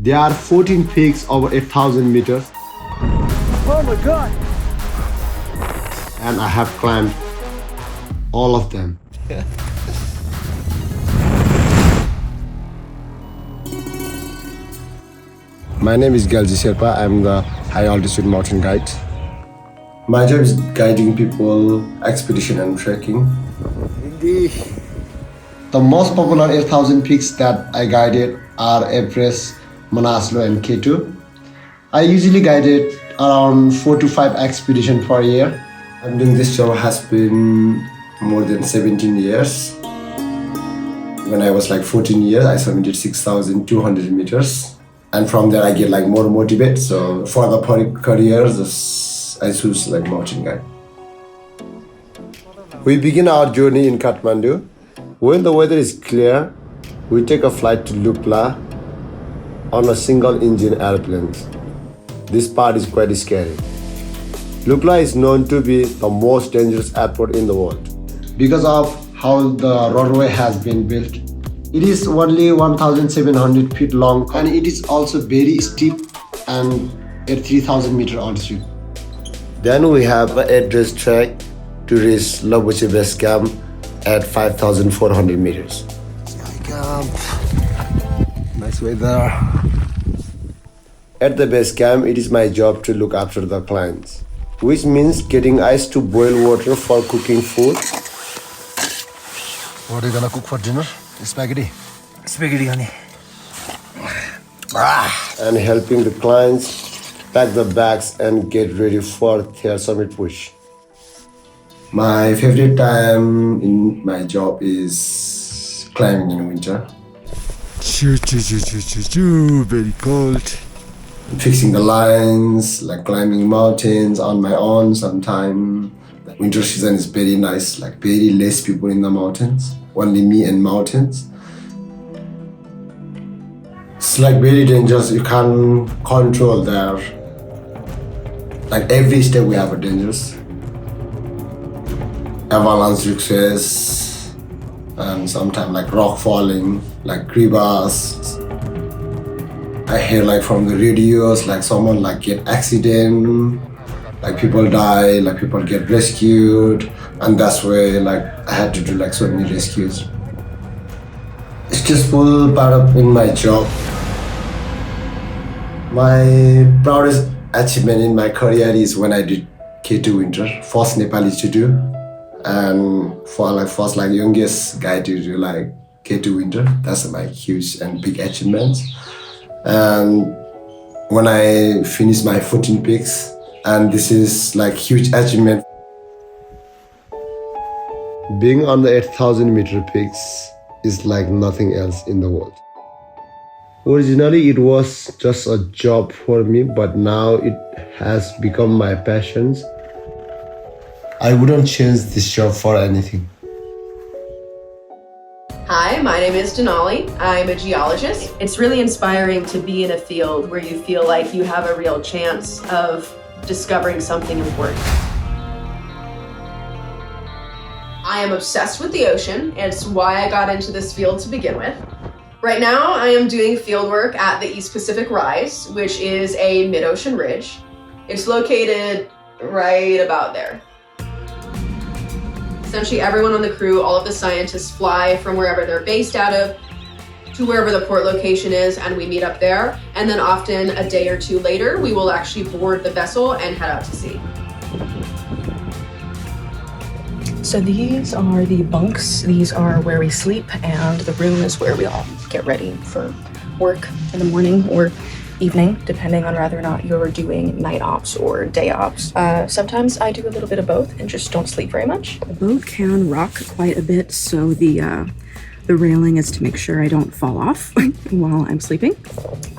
There are 14 peaks over 8,000 meters. Oh my God! And I have climbed all of them. My name is Galji Sherpa. I'm the high altitude mountain guide. My job is guiding people, expedition and trekking. Indeed. The most popular 8,000 peaks that I guided are Everest, Manaslu and K2. I usually guided around 4 to 5 expeditions per year. I'm doing this job has been more than 17 years. When I was like 14 years, I submitted 6,200 meters. And from there I get like more motivated. So for the careers, I choose like mountain guide. We begin our journey in Kathmandu. When the weather is clear, we take a flight to Lukla on a single engine airplane. This part is quite scary. Lukla is known to be the most dangerous airport in the world. Because of how the roadway has been built, it is only 1,700 feet long and it is also very steep and at 3,000 meter altitude. Then we have an address track to reach Labuche Base Camp at 5,400 meters. Nice weather. At the base camp, it is my job to look after the clients, which means getting ice to boil water for cooking food. What are you gonna cook for dinner? Spaghetti. Spaghetti, honey. And helping the clients pack the bags and get ready for their summit push. My favorite time in my job is climbing in winter. Very cold. Fixing the lines, like climbing mountains on my own sometime. The winter season is very nice, like very less people in the mountains. Only me and mountains. It's like very dangerous. You can't control there. Like every step we have a dangerous. Avalanche risks and sometimes like rock falling, like crevasse. I hear like from the radios, like someone like get accident, like people die, like people get rescued, and that's where like I had to do like so many rescues. It's just full part of in my job. My proudest achievement in my career is when I did K2 winter, first Nepali to do, and for like first like youngest guy to do like K2 winter. That's my huge and big achievement. And when I finished my 14 peaks, and this is like huge achievement. Being on the 8,000 meter peaks is like nothing else in the world. Originally it was just a job for me, but now it has become my passion. I wouldn't change this job for anything. Hi, my name is Denali. I'm a geologist. It's really inspiring to be in a field where you feel like you have a real chance of discovering something important. I am obsessed with the ocean. It's why I got into this field to begin with. Right now, I am doing field work at the East Pacific Rise, which is a mid-ocean ridge. It's located right about there. Essentially, everyone on the crew, all of the scientists fly from wherever they're based out of to wherever the port location is, and we meet up there. And then often a day or two later, we will actually board the vessel and head out to sea. So these are the bunks. These are where we sleep, and the room is where we all get ready for work in the morning or evening, depending on whether or not you're doing night ops or day ops. Sometimes I do a little bit of both and just don't sleep very much. The boat can rock quite a bit, so the railing is to make sure I don't fall off while I'm sleeping.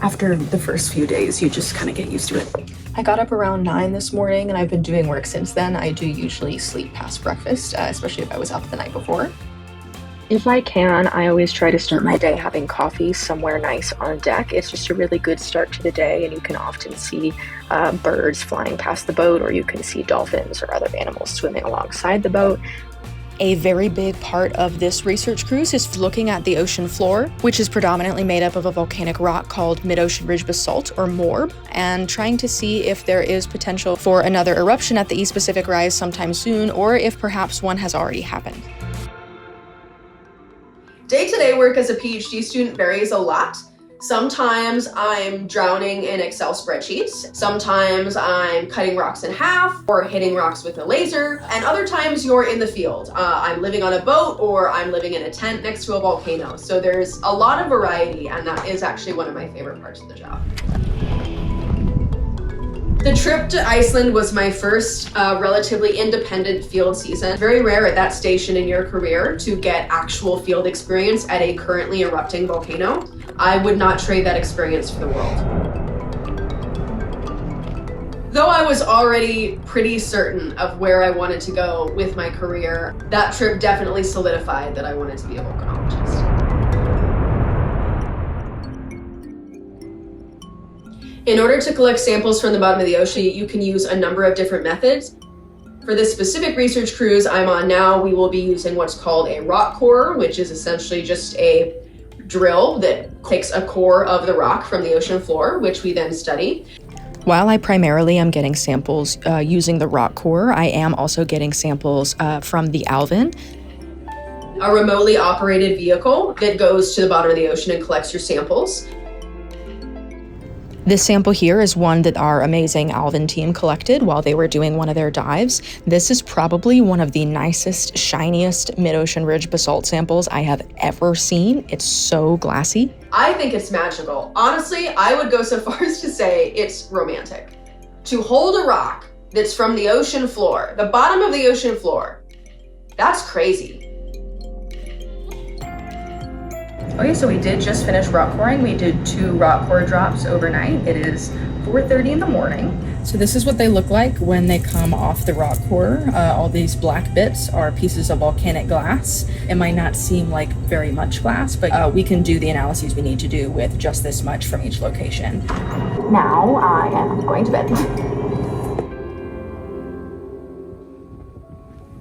After the first few days, you just kind of get used to it. I got up around 9 this morning and I've been doing work since then. I do usually sleep past breakfast, especially if I was up the night before. If I can, I always try to start my day having coffee somewhere nice on deck. It's just a really good start to the day, and you can often see birds flying past the boat, or you can see dolphins or other animals swimming alongside the boat. A very big part of this research cruise is looking at the ocean floor, which is predominantly made up of a volcanic rock called mid-ocean ridge basalt, or MORB, and trying to see if there is potential for another eruption at the East Pacific Rise sometime soon, or if perhaps one has already happened. Day-to-day work as a PhD student varies a lot. Sometimes I'm drowning in Excel spreadsheets. Sometimes I'm cutting rocks in half or hitting rocks with a laser. And other times you're in the field. I'm living on a boat or I'm living in a tent next to a volcano. So there's a lot of variety, and that is actually one of my favorite parts of the job. The trip to Iceland was my first relatively independent field season. Very rare at that station in your career to get actual field experience at a currently erupting volcano. I would not trade that experience for the world. Though I was already pretty certain of where I wanted to go with my career, that trip definitely solidified that I wanted to be a volcanologist. In order to collect samples from the bottom of the ocean, you can use a number of different methods. For this specific research cruise I'm on now, we will be using what's called a rock core, which is essentially just a drill that takes a core of the rock from the ocean floor, which we then study. While I primarily am getting samples using the rock core, I am also getting samples from the Alvin, a remotely operated vehicle that goes to the bottom of the ocean and collects your samples. This sample here is one that our amazing Alvin team collected while they were doing one of their dives. This is probably one of the nicest, shiniest mid-ocean ridge basalt samples I have ever seen. It's so glassy. I think it's magical. Honestly, I would go so far as to say it's romantic. To hold a rock that's from the ocean floor, the bottom of the ocean floor, that's crazy. Okay, so we did just finish rock coring. We did 2 rock core drops overnight. It is 4:30 in the morning. So this is what they look like when they come off the rock core. All these black bits are pieces of volcanic glass. It might not seem like very much glass, but we can do the analyses we need to do with just this much from each location. Now I am going to bed.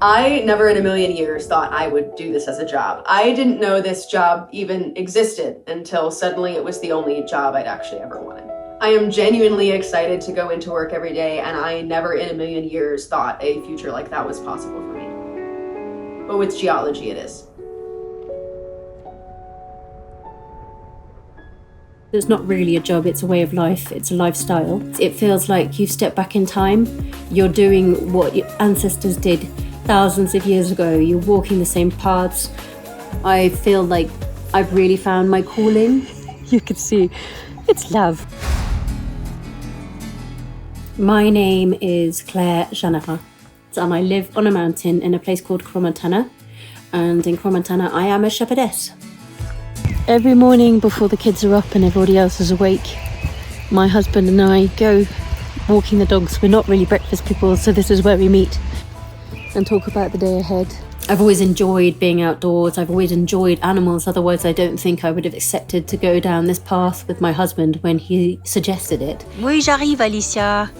I never in a million years thought I would do this as a job. I didn't know this job even existed until suddenly it was the only job I'd actually ever wanted. I am genuinely excited to go into work every day, and I never in a million years thought a future like that was possible for me. But with geology, it is. It's not really a job, it's a way of life, it's a lifestyle. It feels like you've stepped back in time, you're doing what your ancestors did thousands of years ago, you're walking the same paths. I feel like I've really found my calling. You can see, it's love. My name is Claire Shanahan, and I live on a mountain in a place called Carpenter, and in Carpenter I am a shepherdess. Every morning before the kids are up and everybody else is awake, my husband and I go walking the dogs. We're not really breakfast people, so this is where we meet and talk about the day ahead. I've always enjoyed being outdoors. I've always enjoyed animals. Otherwise, I don't think I would have accepted to go down this path with my husband when he suggested it. Oui, j'arrive, Alicia.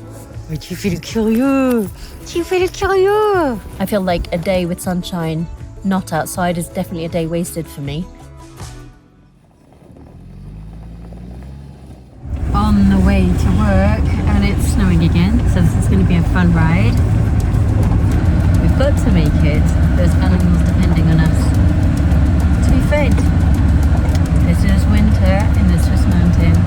Mais tu fais le curieux. Tu fais le curieux. I feel like a day with sunshine, not outside, is definitely a day wasted for me. On the way to work, and it's snowing again, so this is going to be a fun ride. We've got to make it. There's animals depending on us to be fed. This is winter in the Swiss mountains.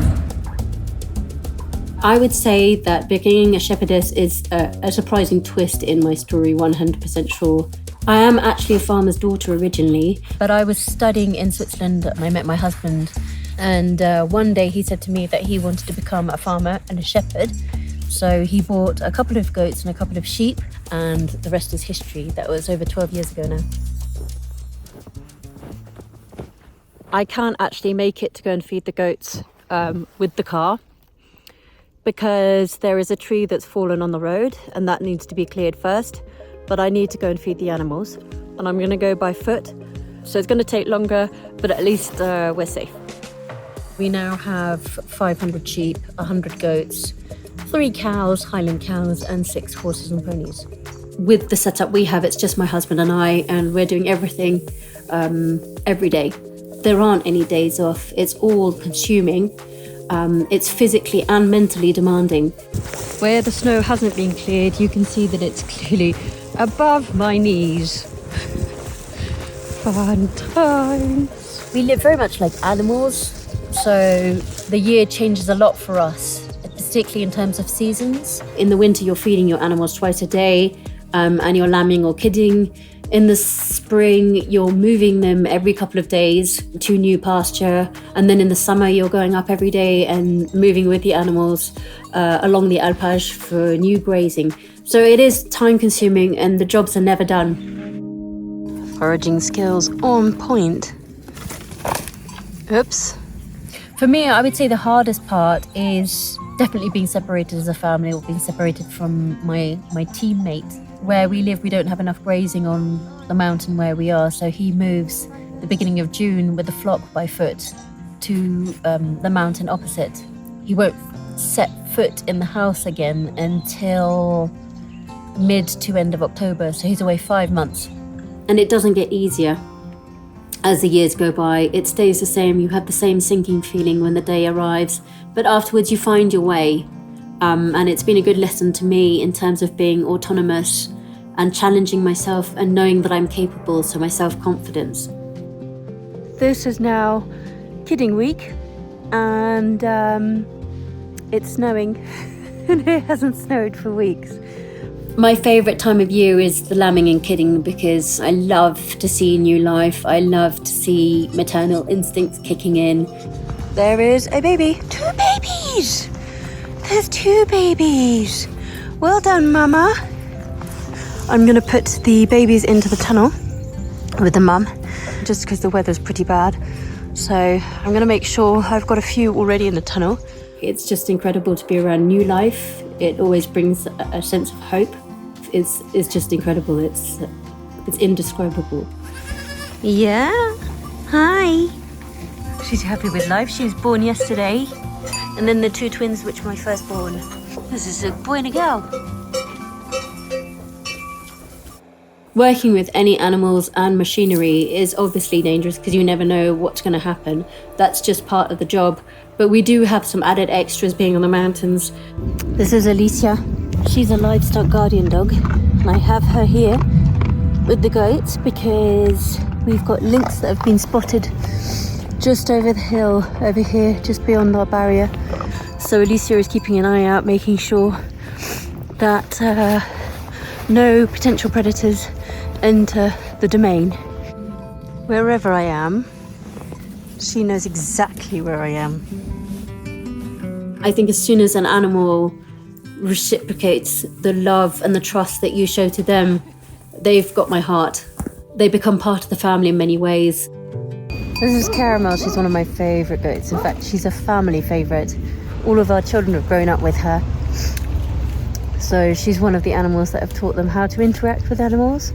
I would say that becoming a shepherdess is a surprising twist in my story, 100% sure. I am actually a farmer's daughter originally, but I was studying in Switzerland and I met my husband. And one day he said to me that he wanted to become a farmer and a shepherd. So he bought a couple of goats and a couple of sheep, and the rest is history. That was over 12 years ago now. I can't actually make it to go and feed the goats with the car because there is a tree that's fallen on the road and that needs to be cleared first. But I need to go and feed the animals, and I'm going to go by foot. So it's going to take longer, but at least we're safe. We now have 500 sheep, 100 goats, 3 cows, Highland cows, and 6 horses and ponies. with the setup we have, it's just my husband and I, and we're doing everything every day. There aren't any days off. It's all consuming. It's physically and mentally demanding. Where the snow hasn't been cleared, you can see that it's clearly above my knees. Fun times. We live very much like animals, so the year changes a lot for us, particularly in terms of seasons. In the winter, you're feeding your animals twice a day, and you're lambing or kidding. In the spring, you're moving them every couple of days to new pasture. And then in the summer, you're going up every day and moving with the animals along the alpage for new grazing. So it is time consuming and the jobs are never done. Foraging skills on point. Oops. For me, I would say the hardest part is definitely being separated as a family or being separated from my teammate. Where we live, we don't have enough grazing on the mountain where we are, so he moves the beginning of June with the flock by foot to the mountain opposite. He won't set foot in the house again until mid to end of October, so he's away 5 months. And it doesn't get easier as the years go by. It stays the same. You have the same sinking feeling when the day arrives, but afterwards you find your way. And it's been a good lesson to me in terms of being autonomous and challenging myself and knowing that I'm capable, so my self-confidence. This is now kidding week, and it's snowing, and it hasn't snowed for weeks. My favourite time of year is the lambing and kidding because I love to see new life. I love to see maternal instincts kicking in. There is a baby. 2 babies! There's 2 babies. Well done, Mama. I'm going to put the babies into the tunnel with the mum, just because the weather's pretty bad. So I'm going to make sure I've got a few already in the tunnel. It's just incredible to be around new life. It always brings a sense of hope. It's just incredible. It's indescribable. Yeah. Hi. She's happy with life. She was born yesterday. And then the 2 twins, which were my firstborn. This is a boy and a girl. Working with any animals and machinery is obviously dangerous because you never know what's going to happen. That's just part of the job. But we do have some added extras being on the mountains. This is Alicia. She's a livestock guardian dog. And I have her here with the goats because we've got lynx that have been spotted just over the hill, over here, just beyond our barrier. So Alicia is keeping an eye out, making sure that no potential predators enter the domain. Wherever I am, she knows exactly where I am. I think as soon as an animal reciprocates the love and the trust that you show to them, they've got my heart. They become part of the family in many ways. This is Caramel. She's one of my favourite goats. In fact, she's a family favourite. All of our children have grown up with her. So she's one of the animals that have taught them how to interact with animals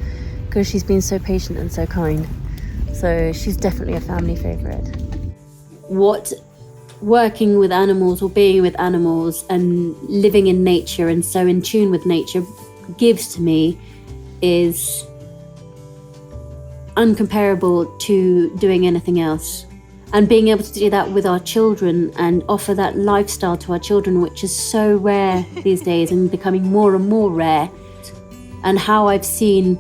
because she's been so patient and so kind. So she's definitely a family favourite. What working with animals or being with animals and living in nature and so in tune with nature gives to me is uncomparable to doing anything else. And being able to do that with our children and offer that lifestyle to our children, which is so rare these days and becoming more and more rare, and how I've seen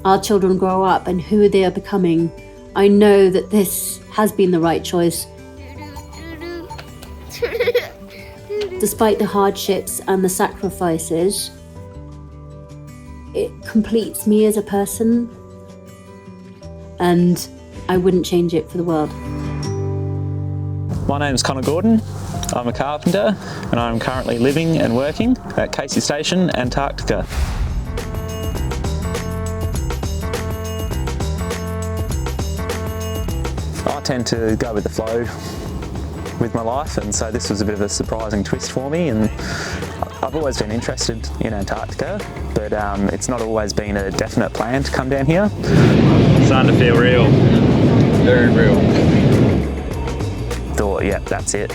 our children grow up and who they are becoming, I know that this has been the right choice. Despite the hardships and the sacrifices, it completes me as a person, and I wouldn't change it for the world. My name's Connor Gordon. I'm a carpenter and I'm currently living and working at Casey Station, Antarctica. I tend to go with the flow with my life, and so this was a bit of a surprising twist for me. And I've always been interested in Antarctica, but it's not always been a definite plan to come down here. It's starting to feel real, very real. Thought, yeah, that's it.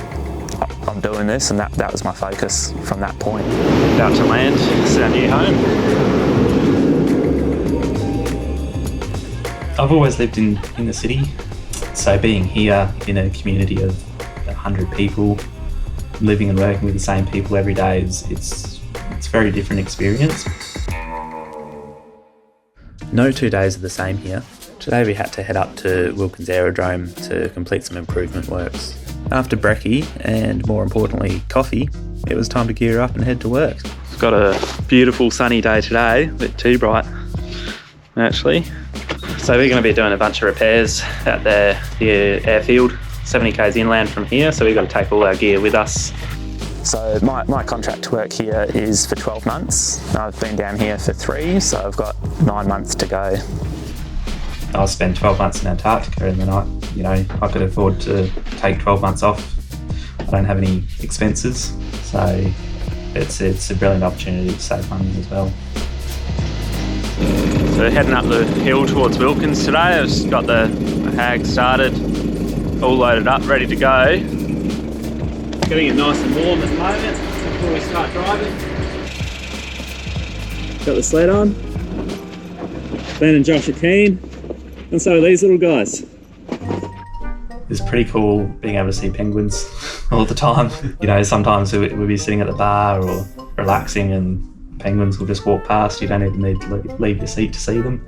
I'm doing this, and that was my focus from that point. About to land, it's our new home. I've always lived in the city, so being here in a community of 100 people, living and working with the same people every day it's a very different experience. No 2 days are the same here. Today we had to head up to Wilkins Aerodrome to complete some improvement works. After brekkie, and more importantly coffee, it was time to gear up and head to work. We've got a beautiful sunny day today, a bit too bright actually. So we're going to be doing a bunch of repairs at the airfield, 70 k's inland from here, so we've got to take all our gear with us. So my contract to work here is for 12 months. I've been down here for 3, so I've got 9 months to go. I'll spend 12 months in Antarctica and then I could afford to take 12 months off. I don't have any expenses, so it's a brilliant opportunity to save money as well. So we're heading up the hill towards Wilkins today. I've just got the hag started, all loaded up, ready to go. Getting it nice and warm at the moment before we start driving. Got the sled on. Ben and Josh are keen, and so are these little guys. It's pretty cool being able to see penguins all the time. Sometimes we'll be sitting at the bar or relaxing and penguins will just walk past. You don't even need to leave your seat to see them.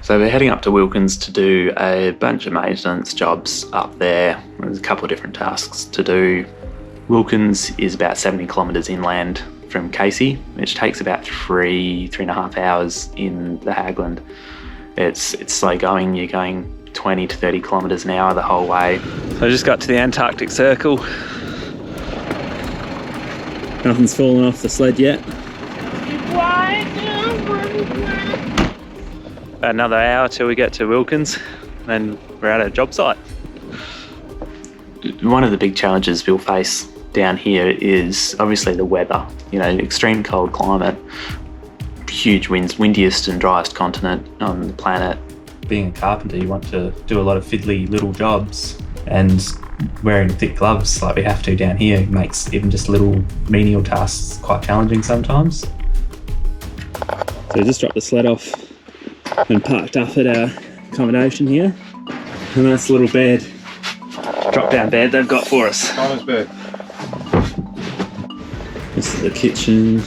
So we're heading up to Wilkins to do a bunch of maintenance jobs up there. There's a couple of different tasks to do. Wilkins is about 70 kilometres inland from Casey, which takes about 3.5 hours in the Hagland. It's slow going, you're going 20 to 30 kilometres an hour the whole way. So I just got to the Antarctic Circle. Nothing's fallen off the sled yet. About another hour till we get to Wilkins, then we're at our job site. One of the big challenges we'll face down here is obviously the weather. Extreme cold climate, huge winds, windiest and driest continent on the planet. Being a carpenter, you want to do a lot of fiddly little jobs, and wearing thick gloves like we have to down here makes even just little menial tasks quite challenging sometimes. So we just dropped the sled off and parked up at our accommodation here. And that's a little bed, drop down bed they've got for us. Nice bed. This is the kitchen,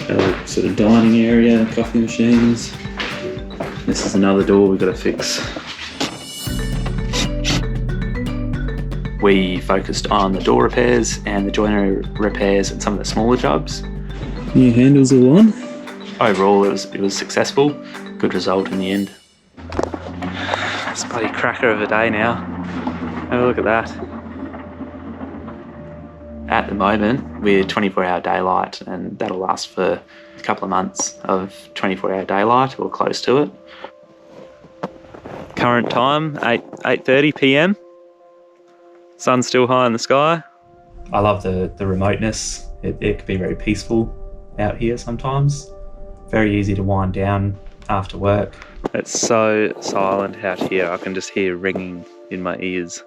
our sort of dining area, coffee machines. This is another door we've got to fix. We focused on the door repairs and the joinery repairs and some of the smaller jobs. New handles all on. Overall, it was successful. Good result in the end. It's a bloody cracker of a day now. Have a look at that. At the moment, we're 24-hour daylight, and that'll last for a couple of months of 24-hour daylight or close to it. Current time, 8:30 p.m. Sun's still high in the sky. I love the remoteness. It can be very peaceful out here sometimes. Very easy to wind down after work. It's so silent out here. I can just hear ringing in my ears.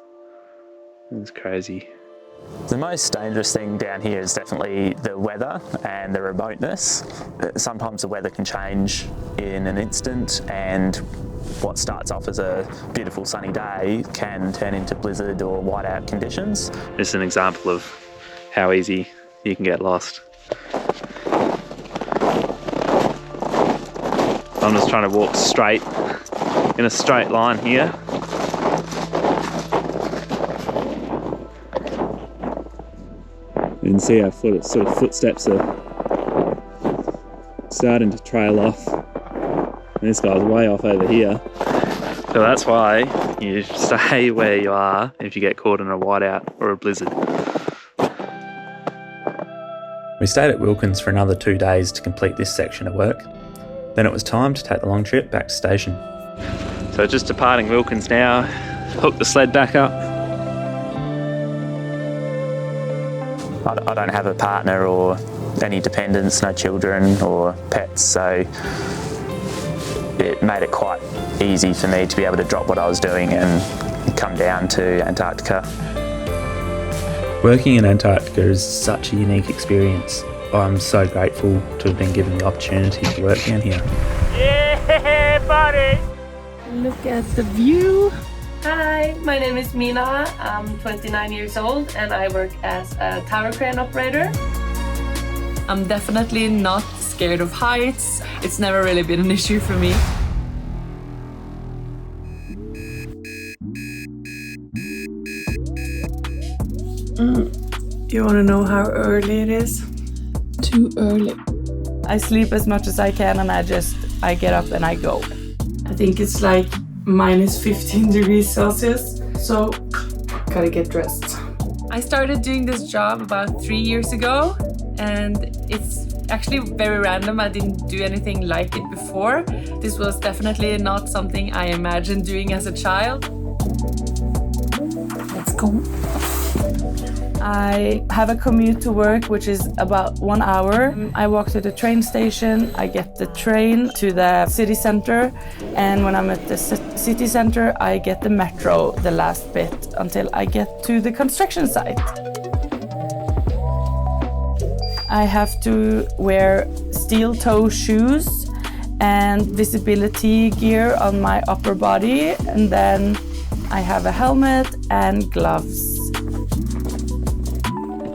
It's crazy. The most dangerous thing down here is definitely the weather and the remoteness. Sometimes the weather can change in an instant, and what starts off as a beautiful sunny day can turn into blizzard or whiteout conditions. This is an example of how easy you can get lost. I'm just trying to walk straight, in a straight line here. You can see our sort of footsteps are starting to trail off. And this guy's way off over here. So that's why you stay where you are if you get caught in a whiteout or a blizzard. We stayed at Wilkins for another 2 days to complete this section of work. Then it was time to take the long trip back to station. So just departing Wilkins now, hook the sled back up. I don't have a partner or any dependents, no children or pets, so it made it quite easy for me to be able to drop what I was doing and come down to Antarctica. Working in Antarctica is such a unique experience. I'm so grateful to have been given the opportunity to work down here. Yeah, buddy! Look at the view. Hi, my name is Mina. I'm 29 years old and I work as a tower crane operator. I'm definitely not scared of heights. It's never really been an issue for me. You want to know how early it is? Too early. I sleep as much as I can and I get up and I go. I think it's like minus 15 degrees Celsius, so gotta get dressed. I started doing this job about 3 years ago and it's actually very random. I didn't do anything like it before. This was definitely not something I imagined doing as a child. Let's go. I have a commute to work, which is about 1 hour. I walk to the train station, I get the train to the city center, and when I'm at the city center, I get the metro the last bit until I get to the construction site. I have to wear steel-toe shoes and visibility gear on my upper body, and then I have a helmet and gloves.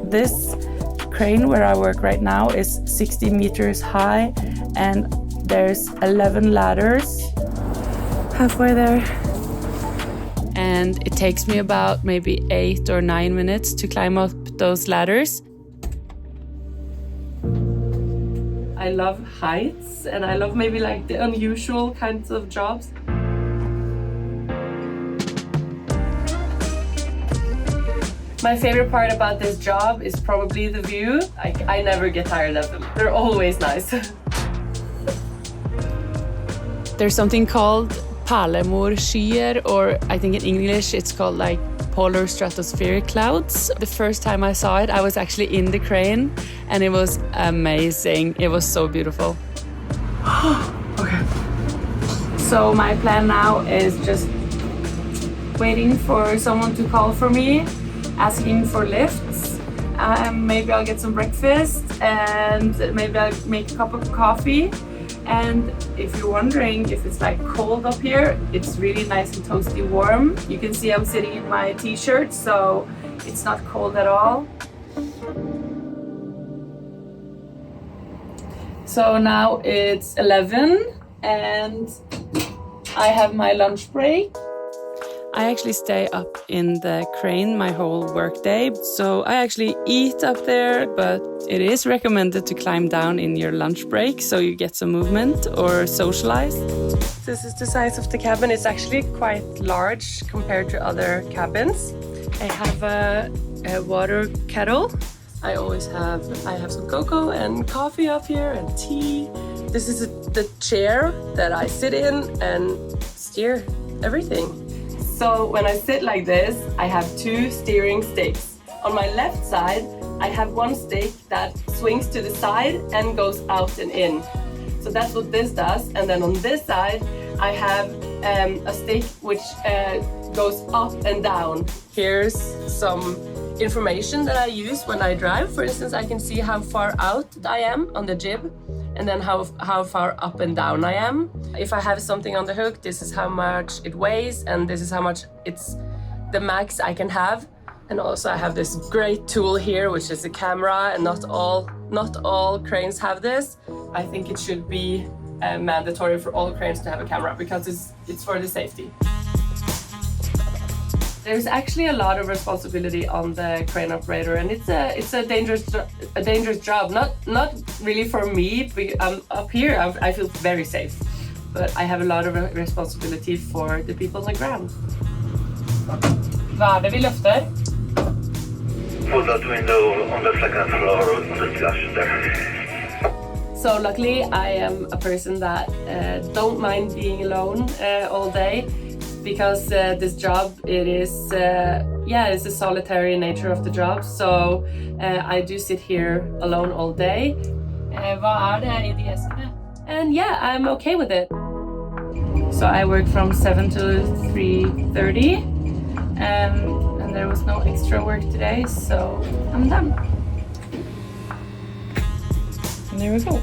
This crane where I work right now is 60 meters high and there's 11 ladders. Halfway there. And it takes me about maybe 8 or 9 minutes to climb up those ladders. I love heights and I love maybe like the unusual kinds of jobs. My favorite part about this job is probably the view. I never get tired of them. They're always nice. There's something called pärlemorskyer, or I think in English it's called like polar stratospheric clouds. The first time I saw it, I was actually in the crane and it was amazing. It was so beautiful. Okay. So my plan now is just waiting for someone to call for me, asking for lifts. Maybe I'll get some breakfast and maybe I'll make a cup of coffee. And if you're wondering if it's like cold up here, it's really nice and toasty warm. You can see I'm sitting in my t-shirt, so it's not cold at all. So now it's 11 and I have my lunch break. I actually stay up in the crane my whole workday, so I actually eat up there, but it is recommended to climb down in your lunch break so you get some movement or socialize. This is the size of the cabin. It's actually quite large compared to other cabins. I have a water kettle. I have some cocoa and coffee up here and tea. This is the chair that I sit in and steer everything. So when I sit like this, I have 2 steering sticks. On my left side, I have one stick that swings to the side and goes out and in. So that's what this does. And then on this side, I have a stick which goes up and down. Here's some information that I use when I drive. For instance, I can see how far out I am on the jib, and then how far up and down I am. If I have something on the hook, this is how much it weighs, and this is how much it's the max I can have. And also I have this great tool here, which is a camera, and not all cranes have this. I think it should be mandatory for all cranes to have a camera because it's for the safety. There's actually a lot of responsibility on the crane operator, and it's a dangerous job. Not really for me. Up here, I feel very safe, but I have a lot of responsibility for the people on the ground. Hva det vi løfter? Pull that window on the second floor on the discussion there. So luckily, I am a person that don't mind being alone all day. Because this job, it's a solitary nature of the job. So I do sit here alone all day. Hva det I de eskene? And yeah, I'm okay with it. So I work from 7 to 3:30, and there was no extra work today, so I'm done. And there we go.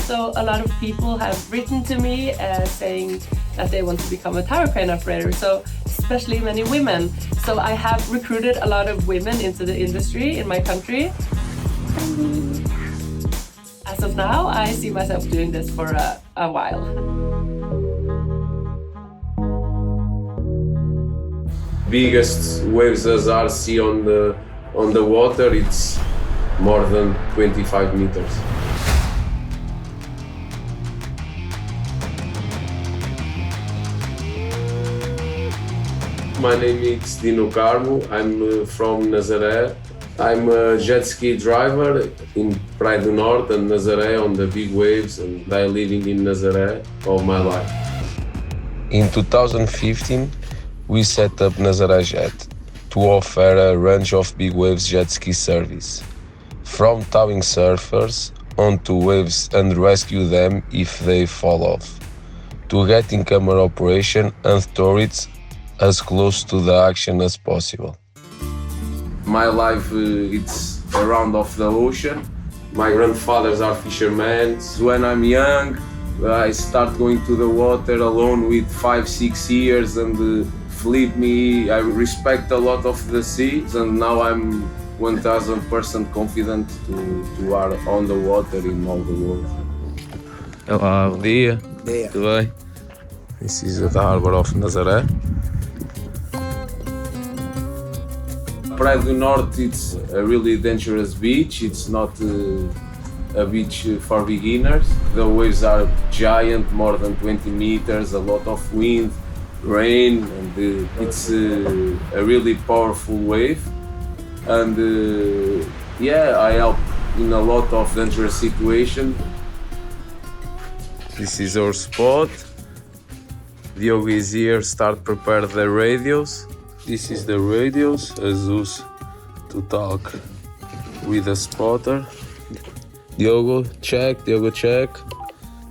So a lot of people have written to me saying that they want to become a tower crane operator, so especially many women. So I have recruited a lot of women into the industry in my country. As of now, I see myself doing this for a while. Biggest waves as I see on the water, it's more than 25 meters. My name is Dino Carmo. I'm from Nazaré. I'm a jet ski driver in Praia do Norte and Nazaré on the big waves, and I'm living in Nazaré all my life. In 2015, we set up Nazaré Jet to offer a range of big waves jet ski service, from towing surfers onto waves and rescue them if they fall off, to getting camera operation and tourists as close to the action as possible. My life, it's around of the ocean. My grandfathers are fishermen. When I'm young, I start going to the water alone with 5-6 years and flip me. I respect a lot of the seas, and now I'm 1000% confident to are on the water in all the world. Olá, bom dia. Tudo bem? This is the harbor of Nazaré. Praia do Norte, it's a really dangerous beach. It's not a beach for beginners. The waves are giant, more than 20 meters, a lot of wind, rain, and it's a really powerful wave. And yeah, I help in a lot of dangerous situations. This is our spot. Diogo is here, start prepare the radios. This is the radios, Jesus to talk with the spotter. Diogo check.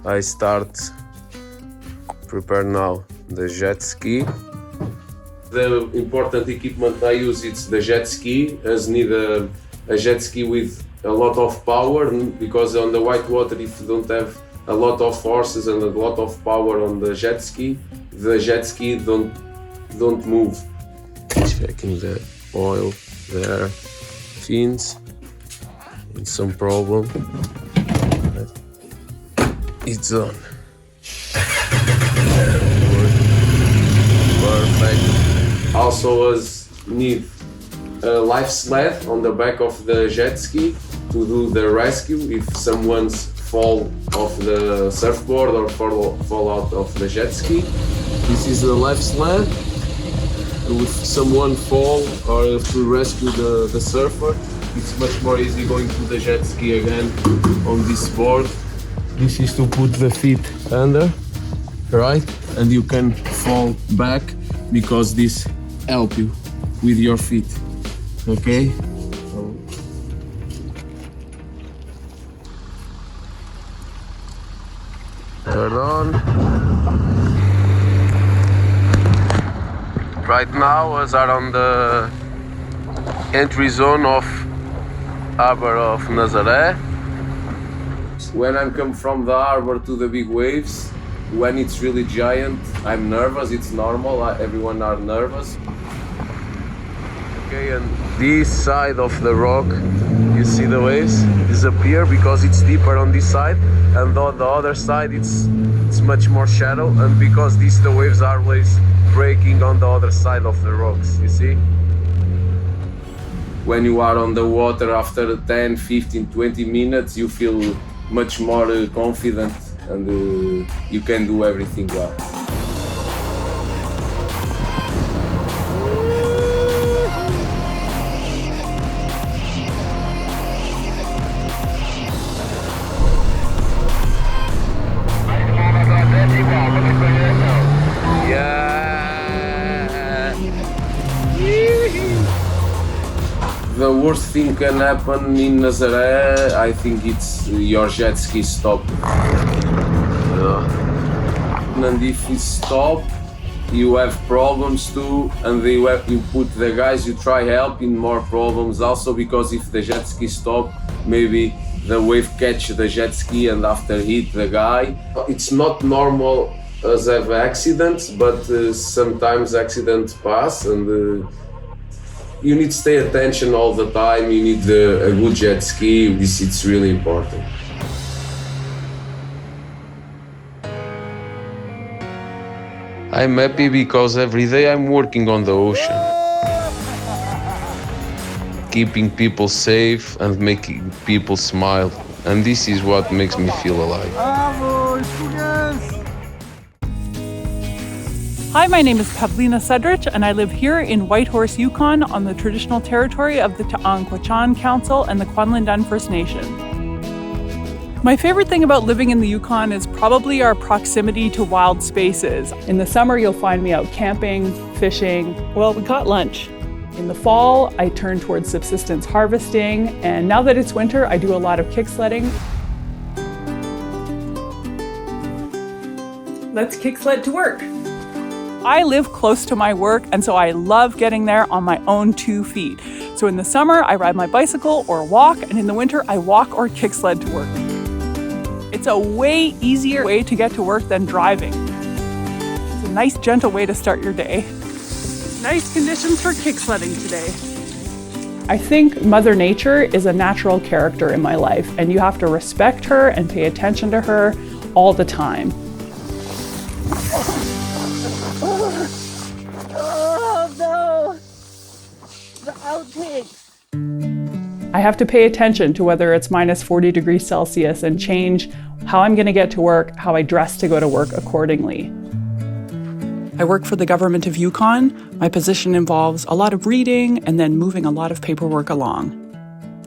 I start prepare now the jet ski. The important equipment I use, it's the jet ski, as need a jet ski with a lot of power, because on the white water, if you don't have a lot of forces and a lot of power on the jet ski don't move. Checking the oil there, fins, and some problem. It's on. Perfect. Also, as need a life sled on the back of the jet ski to do the rescue if someone's fall off the surfboard or fall out of the jet ski. This is a life sled. If someone fall or to rescue the surfer, it's much more easy going to the jet ski again on this board. This is to put the feet under, right? And you can fall back because this help you with your feet, okay? Turn on. Right now, as are on the entry zone of harbor of Nazaré. When I come from the harbor to the big waves, when it's really giant, I'm nervous. It's normal. Everyone are nervous. Okay, and this side of the rock, you see the waves disappear because it's deeper on this side, and on the other side it's much more shallow, and because the waves are always breaking on the other side of the rocks, you see? When you are on the water after 10, 15, 20 minutes, you feel much more confident, and you can do everything well. The worst thing can happen in Nazaré, I think it's your jet ski stop. And if it stop, you have problems too, and you put the guys you try help in more problems also, because if the jet ski stop, maybe the wave catch the jet ski and after hit the guy. It's not normal as have accidents, but sometimes accidents pass, and you need to stay attention all the time. You need a good jet ski. It's really important. I'm happy because every day I'm working on the ocean, keeping people safe and making people smile. And this is what makes me feel alive. Hi, my name is Pavlina Sedrich, and I live here in Whitehorse, Yukon, on the traditional territory of the Ta'anquechan Council and the Kwanlindun First Nation. My favorite thing about living in the Yukon is probably our proximity to wild spaces. In the summer, you'll find me out camping, fishing. Well, we caught lunch. In the fall, I turn towards subsistence harvesting, and now that it's winter, I do a lot of kick sledding. Let's kick sled to work. I live close to my work, and so I love getting there on my own 2 feet. So in the summer, I ride my bicycle or walk, and in the winter, I walk or kick sled to work. It's a way easier way to get to work than driving. It's a nice, gentle way to start your day. Nice conditions for kick sledding today. I think Mother Nature is a natural character in my life, and you have to respect her and pay attention to her all the time. Oh no! The outtakes! I have to pay attention to whether it's minus 40 degrees Celsius and change how I'm going to get to work, how I dress to go to work accordingly. I work for the government of Yukon. My position involves a lot of reading and then moving a lot of paperwork along.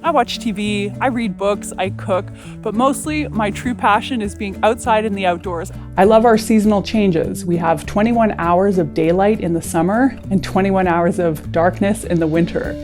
I watch TV, I read books, I cook, but mostly my true passion is being outside in the outdoors. I love our seasonal changes. We have 21 hours of daylight in the summer and 21 hours of darkness in the winter.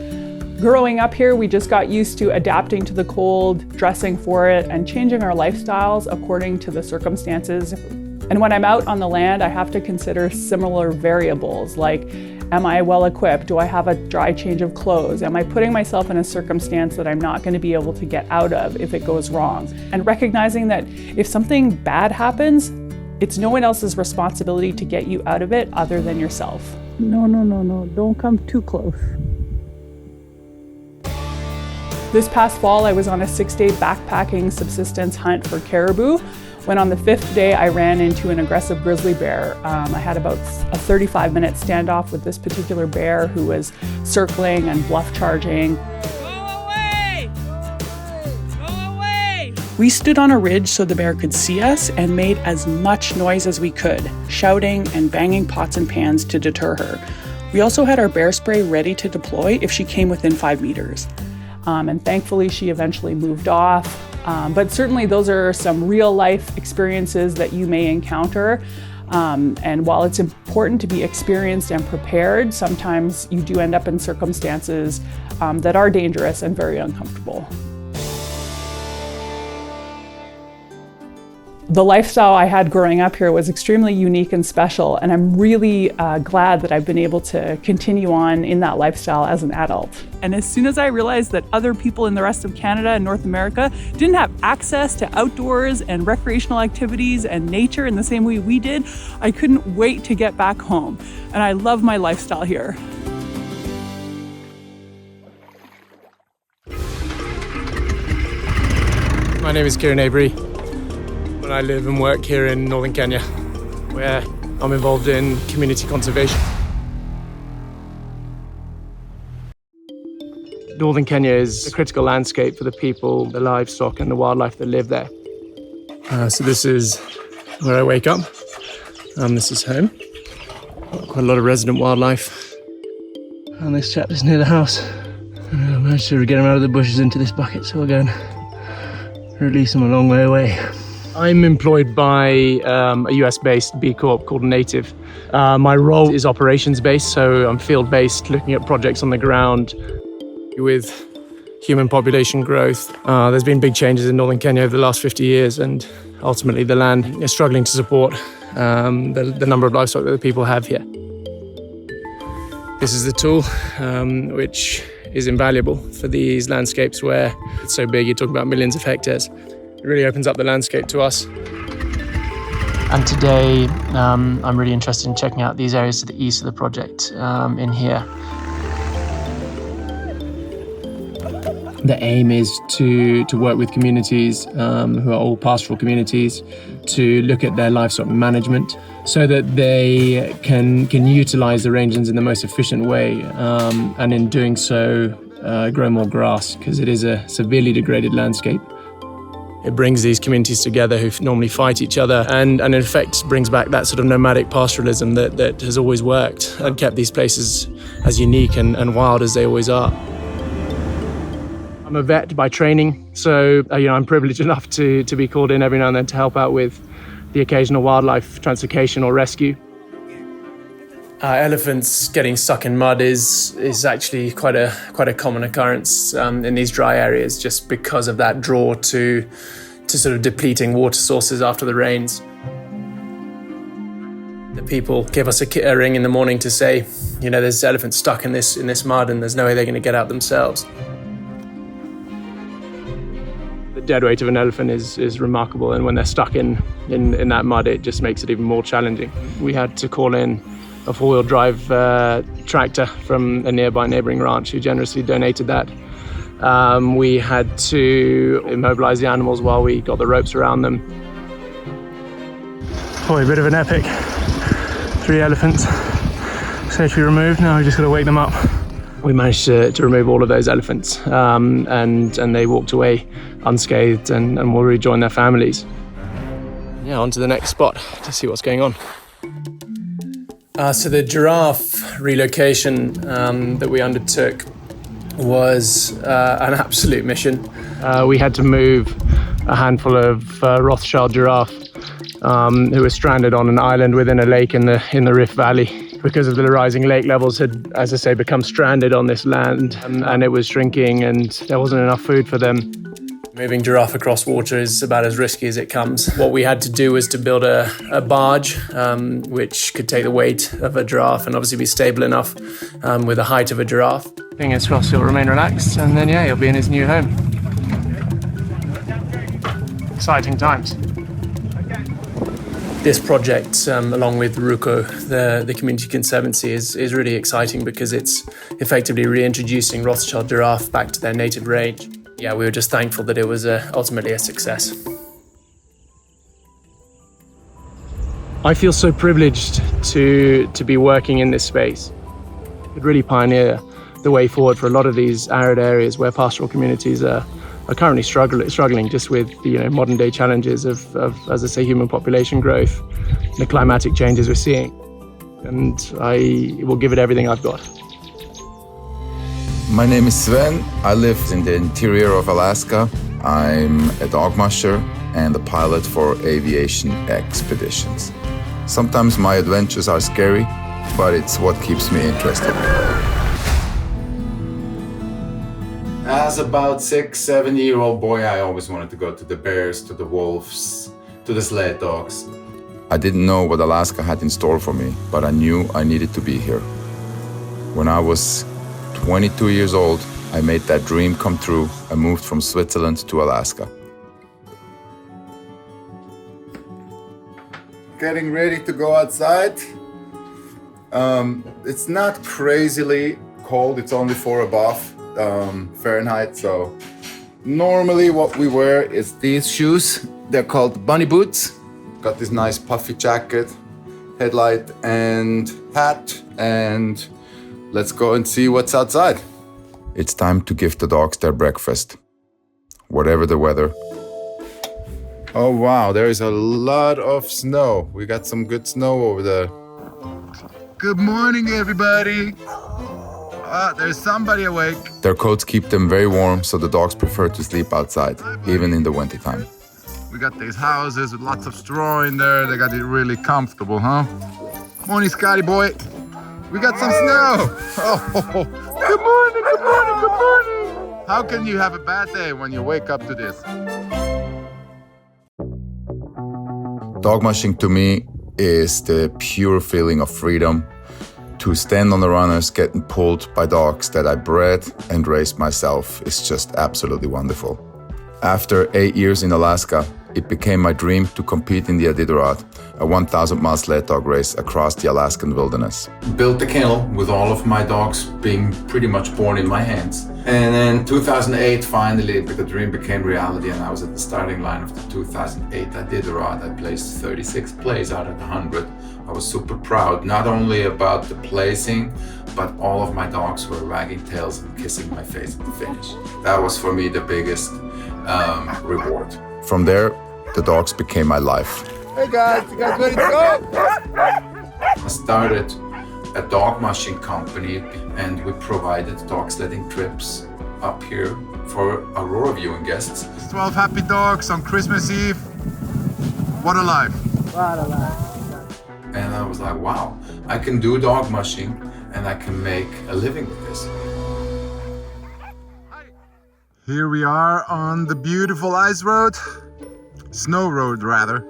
Growing up here, we just got used to adapting to the cold, dressing for it, and changing our lifestyles according to the circumstances. And when I'm out on the land, I have to consider similar variables like, am I well equipped? Do I have a dry change of clothes? Am I putting myself in a circumstance that I'm not going to be able to get out of if it goes wrong? And recognizing that if something bad happens, it's no one else's responsibility to get you out of it other than yourself. No, don't come too close. This past fall, I was on a 6-day backpacking subsistence hunt for caribou. When on the 5th day, I ran into an aggressive grizzly bear. I had about a 35-minute standoff with this particular bear who was circling and bluff charging. Go away! Go away! We stood on a ridge so the bear could see us and made as much noise as we could, shouting and banging pots and pans to deter her. We also had our bear spray ready to deploy if she came within 5 meters. And thankfully, she eventually moved off. But certainly those are some real life experiences that you may encounter. And while it's important to be experienced and prepared, sometimes you do end up in circumstances that are dangerous and very uncomfortable. The lifestyle I had growing up here was extremely unique and special, and I'm really glad that I've been able to continue on in that lifestyle as an adult. And as soon as I realized that other people in the rest of Canada and North America didn't have access to outdoors and recreational activities and nature in the same way we did, I couldn't wait to get back home. And I love my lifestyle here. My name is Kieran Avery. I live and work here in northern Kenya, where I'm involved in community conservation. Northern Kenya is a critical landscape for the people, the livestock and the wildlife that live there. So this is where I wake up. This is home. Quite a lot of resident wildlife. And this chap is near the house. I managed to get him out of the bushes into this bucket, so we'll go and release him a long way away. I'm employed by a US-based B Corp called Native. My role is operations-based, so I'm field-based, looking at projects on the ground. With human population growth, there's been big changes in northern Kenya over the last 50 years, and ultimately the land is struggling to support the number of livestock that the people have here. This is the tool which is invaluable for these landscapes where it's so big, you're talking about millions of hectares. It really opens up the landscape to us. And today I'm really interested in checking out these areas to the east of the project in here. The aim is to work with communities who are all pastoral communities to look at their livestock management so that they can utilize the rangelands in the most efficient way, and in doing so grow more grass, because it is a severely degraded landscape. It brings these communities together who normally fight each other and in effect brings back that sort of nomadic pastoralism that has always worked and kept these places as unique and wild as they always are. I'm a vet by training, so I'm privileged enough to be called in every now and then to help out with the occasional wildlife translocation or rescue. Elephants getting stuck in mud is actually quite a common occurrence in these dry areas, just because of that draw to sort of depleting water sources after the rains. The people give us a ring in the morning to say, there's elephants stuck in this mud and there's no way they're going to get out themselves. The dead weight of an elephant is remarkable, and when they're stuck in that mud, it just makes it even more challenging. We had to call in a four-wheel drive tractor from a neighboring ranch who generously donated that. We had to immobilize the animals while we got the ropes around them. Boy, a bit of an epic. 3 elephants safely removed. Now we just got to wake them up. We managed to remove all of those elephants, and they walked away unscathed and will rejoin their families. Yeah, on to the next spot to see what's going on. So the giraffe relocation that we undertook was an absolute mission. We had to move a handful of Rothschild giraffe who were stranded on an island within a lake in the Rift Valley. Because of the rising lake levels had, as I say, become stranded on this land, and it was shrinking and there wasn't enough food for them. Moving giraffe across water is about as risky as it comes. What we had to do was to build a barge which could take the weight of a giraffe and obviously be stable enough with the height of a giraffe. Fingers crossed he'll remain relaxed, and then he'll be in his new home. Exciting times. This project, along with RUCO, the Community Conservancy, is really exciting because it's effectively reintroducing Rothschild giraffe back to their native range. Yeah, we were just thankful that it was ultimately a success. I feel so privileged to be working in this space. It really pioneer the way forward for a lot of these arid areas where pastoral communities are currently struggling just with the modern day challenges of, as I say, human population growth, the climatic changes we're seeing. And I will give it everything I've got. My name is Sven. I live in the interior of Alaska. I'm a dog musher and a pilot for aviation expeditions. Sometimes my adventures are scary, but it's what keeps me interested. As about 6-7-year-old boy, I always wanted to go to the bears, to the wolves, to the sled dogs. I didn't know what Alaska had in store for me, but I knew I needed to be here. When I was 22 years old, I made that dream come true. I moved from Switzerland to Alaska. Getting ready to go outside. It's not crazily cold, it's only 4 above. Fahrenheit, so normally what we wear is these shoes. They're called bunny boots. Got this nice puffy jacket, headlight and hat, and let's go and see what's outside. It's time to give the dogs their breakfast, whatever the weather. Oh wow, there is a lot of snow. We got some good snow over there. Good morning, everybody. There's somebody awake. Their coats keep them very warm, so the dogs prefer to sleep outside, even in the wintertime. We got these houses with lots of straw in there. They got it really comfortable, huh? Morning, Scotty boy. We got some snow. Oh, good morning, good morning, good morning. How can you have a bad day when you wake up to this? Dog mushing to me is the pure feeling of freedom to stand on the runners getting pulled by dogs that I bred and raised myself is just absolutely wonderful. After 8 years in Alaska, it became my dream to compete in the Iditarod, a 1,000-mile sled dog race across the Alaskan wilderness. Built the kennel with all of my dogs being pretty much born in my hands. And then 2008, finally, the dream became reality, and I was at the starting line of the 2008 Iditarod. I placed 36th place out of 100. I was super proud, not only about the placing, but all of my dogs were wagging tails and kissing my face at the finish. That was for me the biggest reward. From there, the dogs became my life. Hey guys, you guys ready to go? I started a dog mushing company, and we provided dog sledding trips up here for Aurora viewing guests. 12 happy dogs on Christmas Eve. What a life. What a life. And I was like, wow, I can do dog mushing and I can make a living with this. Here we are on the beautiful ice road. Snow road, rather.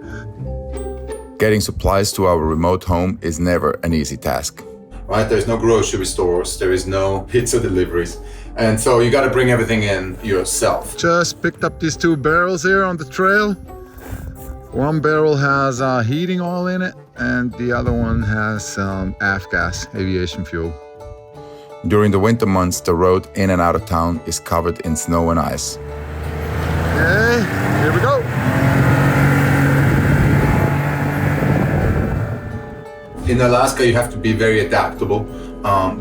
Getting supplies to our remote home is never an easy task. Right, there's no grocery stores, there is no pizza deliveries. And so you gotta bring everything in yourself. Just picked up these 2 barrels here on the trail. One barrel has heating oil in it, and the other one has AF-gas, aviation fuel. During the winter months, the road in and out of town is covered in snow and ice. Okay, here we go. In Alaska, you have to be very adaptable.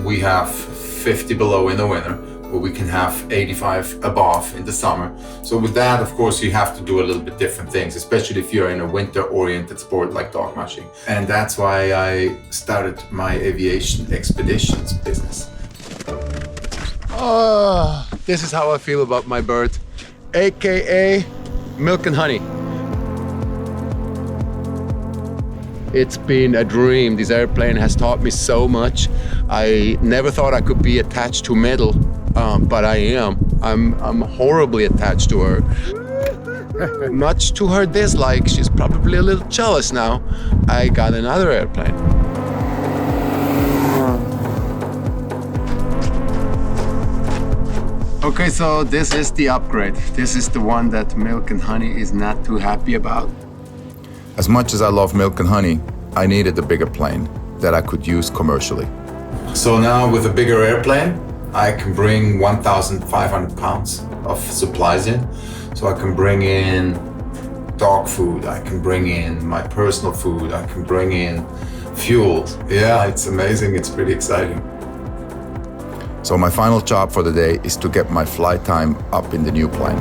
We have 50 below in the winter, but we can have 85 above in the summer. So with that, of course, you have to do a little bit different things, especially if you're in a winter-oriented sport like dog mushing. And that's why I started my aviation expeditions business. Oh, this is how I feel about my bird, AKA milk and honey. It's been a dream. This airplane has taught me so much. I never thought I could be attached to metal, but I am. I'm horribly attached to her. Much to her dislike, she's probably a little jealous now. I got another airplane. Okay, so this is the upgrade. This is the one that Milk and Honey is not too happy about. As much as I love Milk and Honey, I needed a bigger plane that I could use commercially. So now with a bigger airplane, I can bring 1,500 pounds of supplies in. So I can bring in dog food, I can bring in my personal food, I can bring in fuel. Yeah, it's amazing, it's pretty exciting. So my final job for the day is to get my flight time up in the new plane.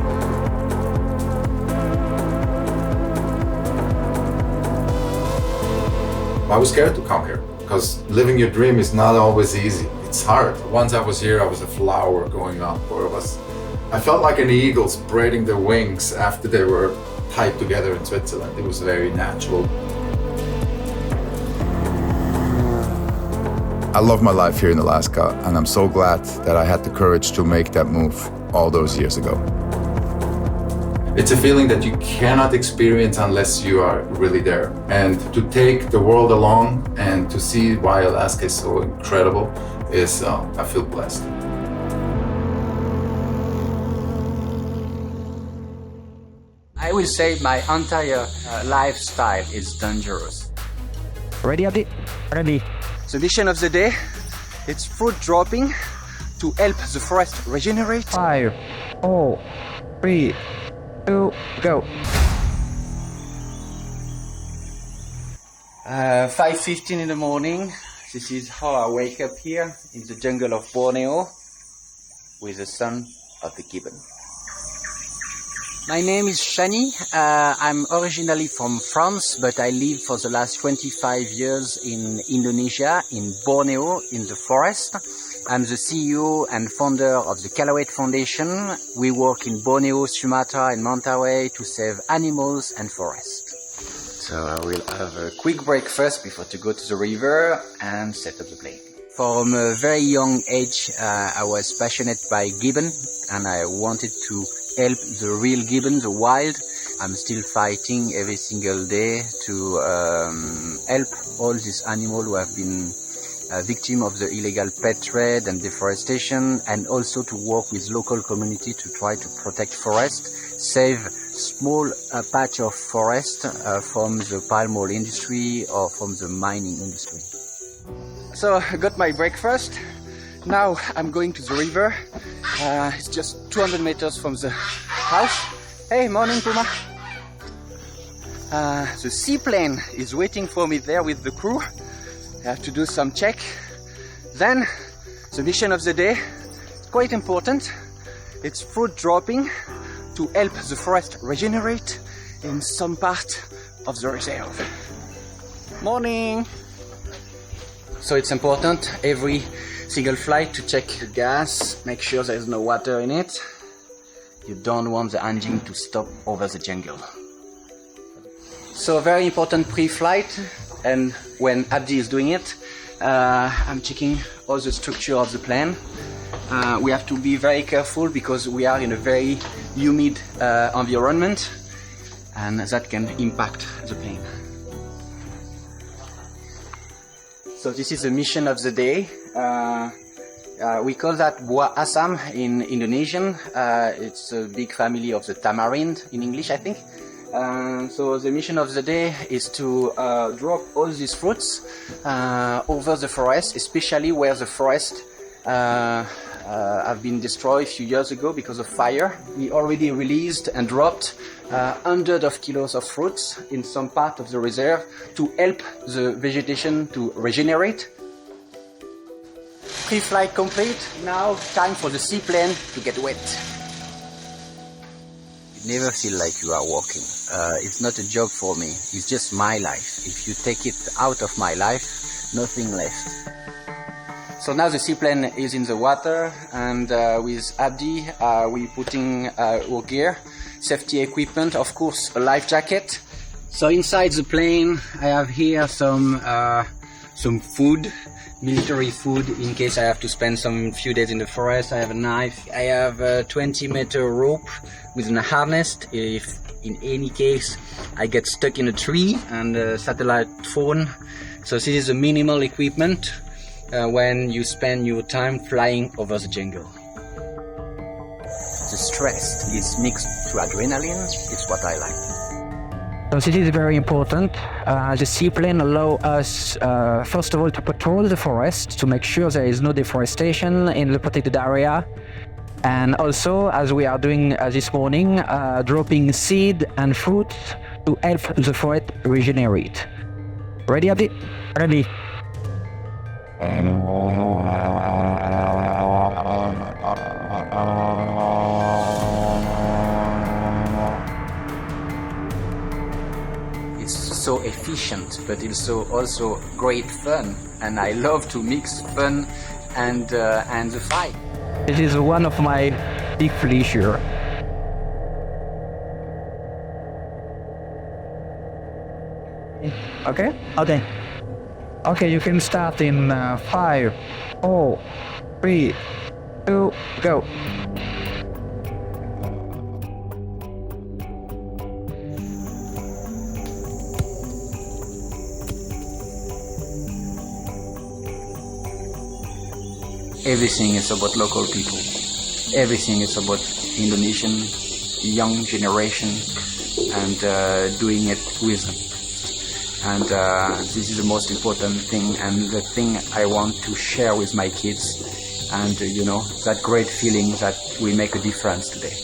I was scared to come here because living your dream is not always easy. It's hard. Once I was here, I was a flower going up, I felt like an eagle spreading their wings after they were tied together in Switzerland. It was very natural. I love my life here in Alaska, and I'm so glad that I had the courage to make that move all those years ago. It's a feeling that you cannot experience unless you are really there. And to take the world along and to see why Alaska is so incredible is, I feel blessed. I will say my entire lifestyle is dangerous. Ready, Abdi? Ready. The mission of the day, it's fruit dropping to help the forest regenerate. 5, 4, 3, 2, go. 5:15 in the morning. This is how I wake up here in the jungle of Borneo with the son of the gibbon. My name is Shani. I'm originally from France, but I live for the last 25 years in Indonesia, in Borneo, in the forest. I'm the CEO and founder of the Kalawet Foundation. We work in Borneo, Sumatra and Mentawai to save animals and forests. So I will have a quick breakfast before to go to the river and set up the plane. From a very young age, I was passionate by gibbon, and I wanted to help the real gibbon, the wild, I'm still fighting every single day to help all these animals who have been victim of the illegal pet trade and deforestation, and also to work with local community to try to protect forest, save small patch of forest from the palm oil industry or from the mining industry. So I got my breakfast. Now I'm going to the river. It's just 200 meters from the house. Hey, morning, Puma. The seaplane is waiting for me there with the crew. I have to do some check. Then the mission of the day is quite important. It's fruit dropping to help the forest regenerate in some part of the reserve. Morning! So it's important every single flight to check the gas, make sure there's no water in it. You don't want the engine to stop over the jungle. So very important pre-flight, and when Abdi is doing it, I'm checking all the structure of the plane. We have to be very careful because we are in a very humid environment, and that can impact the plane. So this is the mission of the day. We call that Buah Asam in Indonesian. It's a big family of the tamarind in English, I think. So the mission of the day is to drop all these fruits over the forest, especially where the forest have been destroyed a few years ago because of fire. We already released and dropped hundreds of kilos of fruits in some part of the reserve to help the vegetation to regenerate. Pre-flight complete. Now time for the seaplane to get wet. You never feel like you are walking. It's not a job for me. It's just my life. If you take it out of my life, nothing left. So now the seaplane is in the water, and with Abdi we're putting our gear, safety equipment, of course a life jacket. So inside the plane I have here some food, military food in case I have to spend some few days in the forest. I have a knife. I have a 20-meter rope with a harness if in any case I get stuck in a tree, and a satellite phone. So this is a minimal equipment when you spend your time flying over the jungle. The stress is mixed to adrenaline. It's what I like. So this is very important. The seaplane allows us, first of all, to patrol the forest to make sure there is no deforestation in the protected area. And also, as we are doing this morning, dropping seed and fruit to help the forest regenerate. Ready, Abdi? Ready. It's so efficient, but it's also great fun, and I love to mix fun and the fight. This is one of my big pleasure. Okay? Okay. Okay, you can start in 5, 4, 3, 2, go. Everything is about local people. Everything is about Indonesian young generation and doing it with them. And this is the most important thing, and the thing I want to share with my kids. And you know, that great feeling that we make a difference today.